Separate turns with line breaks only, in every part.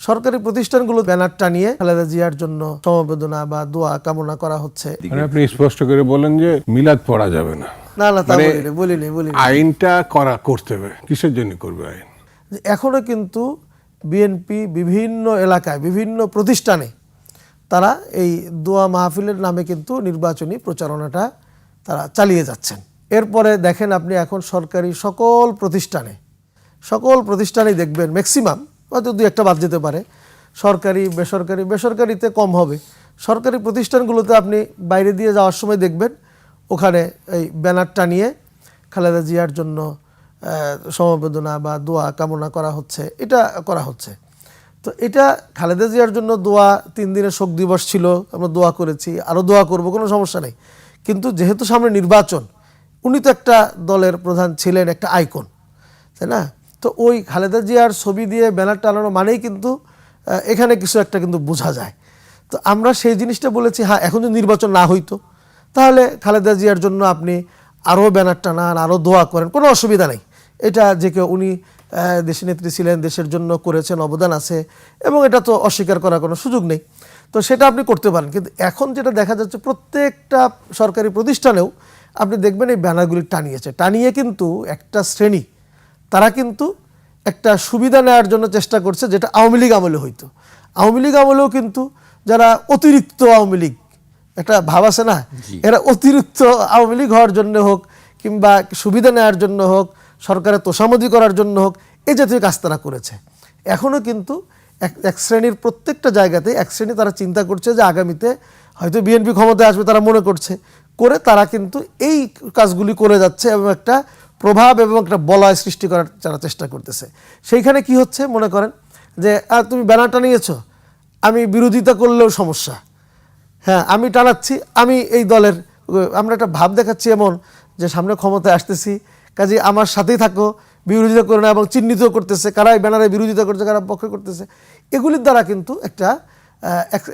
সরকারি প্রতিষ্ঠানগুলো ব্যানার টানিয়ে খালেদা জিয়ার জন্য সমবেদনা বা দোয়া কামনা করা হচ্ছে।
মানে আপনি স্পষ্ট করে বলেন যে মিলাদ পড়া যাবে না।
না না, তা
মানে
বলিনি।
আইনটা করতে হবে, কিসের জন্য করবে আইন?
এখনো কিন্তু বিএনপি বিভিন্ন এলাকায় বিভিন্ন প্রতিষ্ঠানে তারা এই দোয়া মাহফিলের নামে কিন্তু নির্বাচনী প্রচারণাটা তারা চালিয়ে যাচ্ছেন। এরপরে দেখেন আপনি এখন সরকারি সকল প্রতিষ্ঠানেই দেখবেন ম্যাক্সিমাম, হয়তো দুই একটা বাদ যেতে পারে, সরকারি বেসরকারিতে কম হবে, সরকারি প্রতিষ্ঠানগুলোতে আপনি বাইরে দিয়ে যাওয়ার সময় দেখবেন ওখানে এই ব্যানার টানিয়ে খালেদা জিয়ার জন্য সমবেদনা বা দোয়া কামনা করা হচ্ছে, এটা করা হচ্ছে। তো এটা খালেদা জিয়ার জন্য দোয়া, 3 দিনের শোক দিবস ছিল, আমরা দোয়া করেছি, আরও দোয়া করব, কোনো সমস্যা নেই। কিন্তু যেহেতু সামনে নির্বাচন, উনি তো একটা দলের প্রধান ছিলেন, একটা আইকন, তাই না? তো ওই খালেদা জিয়ার ছবি দিয়ে ব্যানার টানানো মানেই কিন্তু এখানে কিছু একটা কিন্তু বোঝা যায়। তো আমরা সেই জিনিসটা বলেছি, হ্যাঁ এখন যদি নির্বাচন না হইতো তাহলে খালেদা জিয়ার জন্য আপনি আরও ব্যানার টানান, আরও দোয়া করেন, কোনো অসুবিধা নেই। এটা যে কেউ, উনি দেশনেত্রী ছিলেন, দেশের জন্য করেছেন, অবদান আছে, এবং এটা তো অস্বীকার করার কোনো সুযোগ নেই। তো সেটা আপনি করতে পারেন। কিন্তু এখন যেটা দেখা যাচ্ছে প্রত্যেকটা সরকারি প্রতিষ্ঠানেও আপনি দেখবেন এই ব্যানারগুলি টানিয়ে কিন্তু একটা শ্রেণী তারা কিন্তু একটা সুবিধা নেওয়ার জন্য চেষ্টা করছে, যেটা আওয়ামী লীগ আমলে হইতো। আওয়ামী লীগ আমলেও কিন্তু যারা অতিরিক্ত আওয়ামী লীগ, একটা ভাব আছে না, এরা অতিরিক্ত আওয়ামী লীগ হওয়ার জন্য হোক কিংবা সুবিধা নেওয়ার জন্য হোক, সরকারের তোষামোদি করার জন্য হোক, এই জাতীয় কাজ তারা করেছে। এখনও কিন্তু এক শ্রেণীর প্রত্যেকটা জায়গাতে এক শ্রেণী তারা চিন্তা করছে যে আগামীতে হয়তো বিএনপি ক্ষমতায় আসবে, তারা মনে করছে, করে তারা কিন্তু এই কাজগুলি করে যাচ্ছে এবং একটা প্রভাব এবং একটা বলয় সৃষ্টি করার যারা চেষ্টা করতেছে। সেইখানে কি হচ্ছে, মনে করেন যে তুমি ব্যানারটা নিয়েছো, আমি বিরোধিতা করলেও সমস্যা, হ্যাঁ আমি টানাচ্ছি, আমি এই দলের, আমরা একটা ভাব দেখাচ্ছি এমন যে সামনে ক্ষমতায় আসতেছি, কাজে আমার সাথেই থাকো, বিরোধিতা করে না, এবং চিহ্নিত করতেছে কারা এই ব্যানারে বিরোধিতা করছে, কারা পক্ষে করতেছে। এগুলির দ্বারা কিন্তু একটা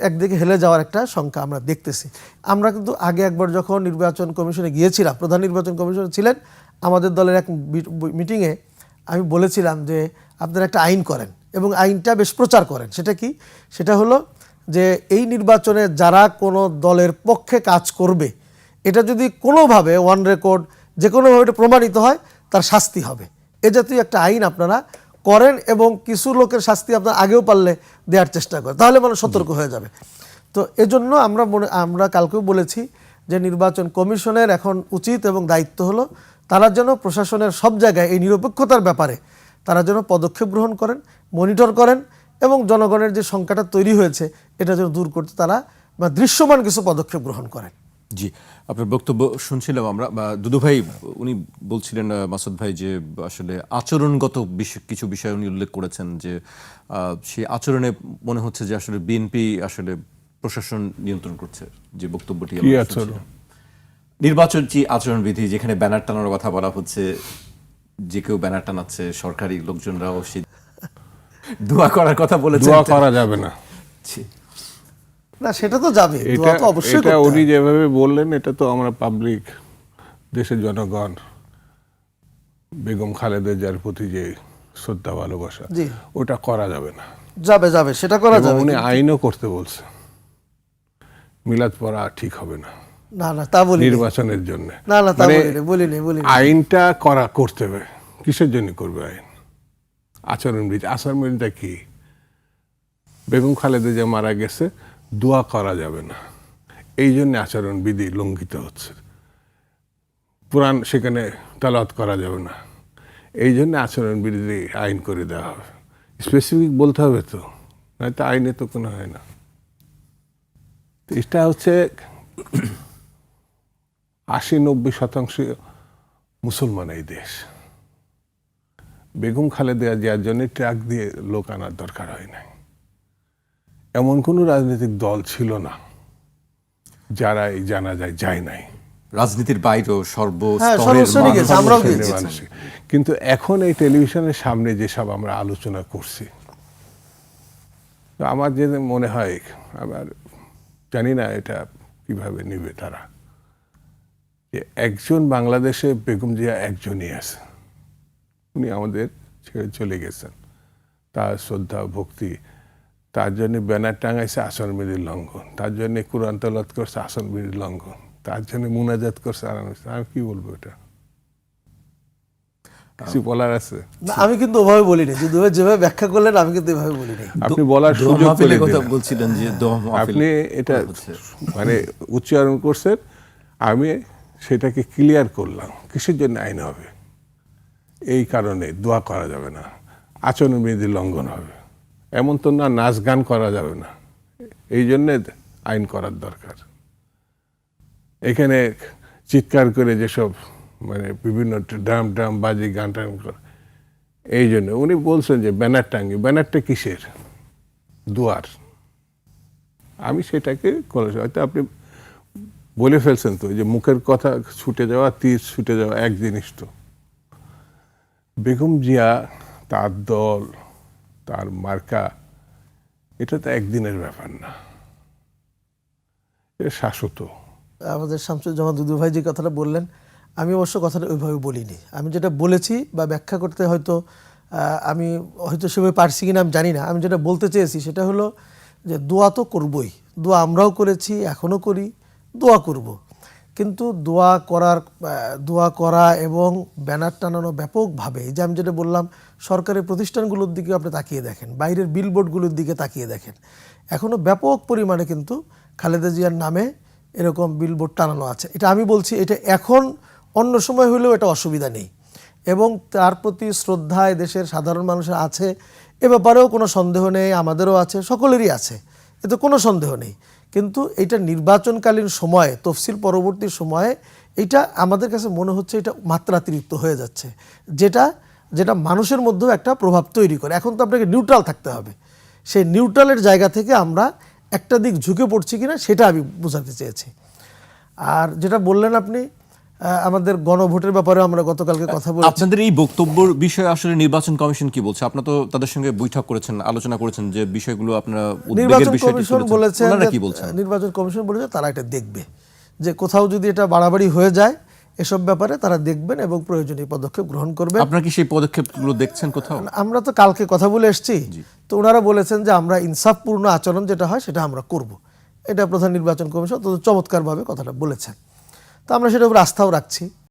একদিকে হেলে যাওয়ার একটা সংখ্যা আমরা দেখতেছি। আমরা কিন্তু আগে একবার যখন নির্বাচন কমিশনে গিয়েছিলাম, প্রধান নির্বাচন কমিশনার ছিলেন, আমাদের দলের এক মিটিংয়ে আমি বলেছিলাম যে আপনারা একটা আইন করেন এবং আইনটা বেশ প্রচার করেন। সেটা কি? সেটা হলো যে এই নির্বাচনে যারা কোনো দলের পক্ষে কাজ করবে, এটা যদি কোনোভাবে অন রেকর্ড যে কোনোভাবে এটা প্রমাণিত হয়, তার শাস্তি হবে। এ জাতীয় একটা আইন আপনারা করেন এবং কিছু লোকের শাস্তি আপনার আগেও পারলে দেওয়ার চেষ্টা করেন, তাহলে মানুষ সতর্ক হয়ে যাবে। তো এজন্য আমরা কালকেও বলেছি যে নির্বাচন কমিশনের এখন উচিত এবং দায়িত্ব হলো তারা যেন প্রশাসনের সব জায়গায় এই নিরপেক্ষতার ব্যাপারে তারা যেন পদক্ষেপ গ্রহণ করেন, মনিটর করেন, এবং জনগণের যে সংখ্যাটা তৈরি হয়েছে এটা যেন দূর করতে তারা বা দৃশ্যমান কিছু পদক্ষেপ গ্রহণ করেন।
জি, আপনার বক্তব্য শুনছিলাম আমরা। দুদু ভাই উনি বলছিলেন, মাসুদ ভাই, যে আসলে আচরণগত কিছু বিষয় উনি উল্লেখ করেছেন, যে সেই আচরণে মনে হচ্ছে যে আসলে বিএনপি আসলে প্রশাসন নিয়ন্ত্রণ করছে। যে বক্তব্যটি নির্বাচন আচরণবিধি, যেখানে ব্যানার টানানোর কথা বলা হচ্ছে, যে কেউ ব্যানার টানাচ্ছে, সরকারি লোকজনরাও সেই দোয়া করার কথা বলেছে,
দোয়া করা যাবে না।
না সেটা তো যাবে, দোয়া তো অবশ্যই করতে হবে।
উনি যেভাবে বললেন, এটা তো আমরা পাবলিক, দেশের জনগণ বেগম খালেদা জিয়ার প্রতি যে শ্রদ্ধা ভালোবাসা, ওটা করা যাবে না।
যাবে সেটা করা যাবে।
উনি আইনও করতে বলছে, মিলাদ পড়া ঠিক হবে না।
না তা বলি
নির্বাচনের জন্য।
না তা বলিনি।
আইনটা করতে হবে, কিসের জন্য করবে আইন? আচরণবিধি কি? বেগম খালেদা জিয়া মারা গেছে, দোয়া করা যাবে না, এই জন্য আচরণবিধি লঙ্ঘিত হচ্ছে। পুরাণ সেখানে তেলাওয়াত করা যাবে না, এই জন্য আচরণবিধি আইন করে দেওয়া হবে। স্পেসিফিক বলতে হবে তো, নয়তো আইনে তো কোনো হয় না। এটা হচ্ছে 80-90% মুসলমান এই দেশ। বেগম খালেদা জিয়ার জন্য ট্রাক দিয়ে লোক আনার দরকার হয় নাই। এমন কোনো রাজনৈতিক দল ছিল না যারা এই জানাজায় যায় নাই।
রাজনীতির বাইরেও
কিন্তু এখন এই টেলিভিশনের সামনে যেসব আমরা আলোচনা করছি, আমার যে মনে হয়, আবার জানি না এটা কিভাবে নিবে তারা, যে একজন বাংলাদেশে বেগম জিয়া একজনই আছে, উনি আমাদের ছেড়ে চলে গেছেন। তার শ্রদ্ধা ভক্তি তার জন্য ব্যানার টাঙাইছে আচরণবিধির লঙ্ঘন, তার জন্য কোরআন তেলাওয়াত করছে আচরণবিধির লঙ্ঘন, তার জন্য মুনাজাত করছে আমি কি বলবো এটা? কিছু বলার আছে?
না, আমি কিন্তু ওভাবে বলিনি, যদি যেভাবে ব্যাখ্যা করলেন আমি কিন্তু এভাবে বলিনি।
আপনি বলার
দোয়া
সুযোগ
মাহফিলের
করে
কথা
দিলেন।
বলছিলেন যে দোয়া মাহফিল
আপনি এটা মানে উচ্চারণ করছেন, আমি সেটাকে ক্লিয়ার করলাম কিসের জন্য আইন হবে। এই কারণে দোয়া করা যাবে না, আচরণবিধি লঙ্ঘন হবে। এমন তো না নাচ গান করা যাবে না, এই জন্যে আইন করার দরকার। এখানে চিৎকার করে যেসব মানে বিভিন্ন ড্রাম ড্রাম বাজি গান টান করে, এই জন্য উনি বলছেন যে ব্যানার টাঙ্গি, ব্যানারটা কিসের? দুয়ার। আমি সেটাকে করেছি, হয়তো আপনি বলে ফেলছেন তো যে মুখের কথা ছুটে যাওয়া তীর ছুটে যাওয়া এক জিনিস। তো বেগম জিয়া, তার দল, তার মার্কা, এটা তো একদিনের ব্যাপার না, এটা শাশ্বত।
আমাদের শামসুজ্জামান দুদু ভাই যে কথাটা বললেন, আমি অবশ্য কথাটা ওইভাবে বলিনি। আমি যেটা বলেছি বা ব্যাখ্যা করতে হয়তো আমি হয়তো সেভাবে পারছি কিনা আমি জানি না। আমি যেটা বলতে চেয়েছি সেটা হলো যে দোয়া তো করবই, দোয়া আমরাও করেছি, এখনও করি, দোয়া করব। কিন্তু দোয়া করা এবং ব্যানার টানানো ব্যাপকভাবে, এই যে আমি যেটা বললাম, সরকারি প্রতিষ্ঠানগুলোর দিকে আপনি তাকিয়ে দেখেন, বাইরের বিলবোর্ডগুলোর দিকে তাকিয়ে দেখেন, এখনও ব্যাপক পরিমাণে কিন্তু খালেদা জিয়ার নামে এরকম বিলবোর্ড টানানো আছে। এটা আমি বলছি, এটা এখন অন্য সময় হলেও এটা অসুবিধা নেই এবং তার প্রতি শ্রদ্ধায় দেশের সাধারণ মানুষের আছে, এ ব্যাপারেও কোনো সন্দেহ নেই, আমাদেরও আছে, সকলেরই আছে, এতে কোনো সন্দেহ নেই। কিন্তু এটা নির্বাচনকালীন সময়ে, তফসিল পরবর্তী সময়ে এটা আমাদের কাছে মনে হচ্ছে এটা মাত্রাতিরিক্ত হয়ে যাচ্ছে, যেটা মানুষের মধ্যেও একটা প্রভাব তৈরি করে। এখন তো আপনাকে নিউট্রাল থাকতে হবে, সেই নিউট্রালের জায়গা থেকে আমরা একটা দিক ঝুঁকে পড়ছি কিনা সেটা আমি বোঝাতে চেয়েছি। আর যেটা বললেন আপনি আমাদের গণভোটের ব্যাপারে আমরা গতকালকে কথা বলেছি।
আপনাদের এই বক্তব্যের বিষয়ে আসলে নির্বাচন কমিশন কি বলছে? আপনারা তো তাদের সঙ্গে বৈঠক করেছেন, আলোচনা করেছেন যে বিষয়গুলো আপনারা উদ্বেগের
নির্বাচন
বিষয়টি
কমিশন
তুলেছেন।
বলেছেন,
ওনারা কি বলছেন?
নির্বাচন কমিশন বলেছে তারা এটা দেখবে, যে কোথাও যদি এটা বাড়াবাড়ি হয়ে যায় এসব ব্যাপারে তারা দেখবেন এবং প্রয়োজনীয় পদক্ষেপ গ্রহণ করবেন।
আপনারা কি সেই পদক্ষেপগুলো দেখছেন কোথাও?
আমরা তো কালকে কথা বলে এসেছি, তো ওনারা বলেছেন যে আমরা ইনসাফপূর্ণ আচরণ যেটা হয় সেটা আমরা করব। এটা প্রধান নির্বাচন কমিশন তো চমৎকারভাবে কথাটা বলেছেন, তো আমরা সেটার উপর আস্থাও রাখছি।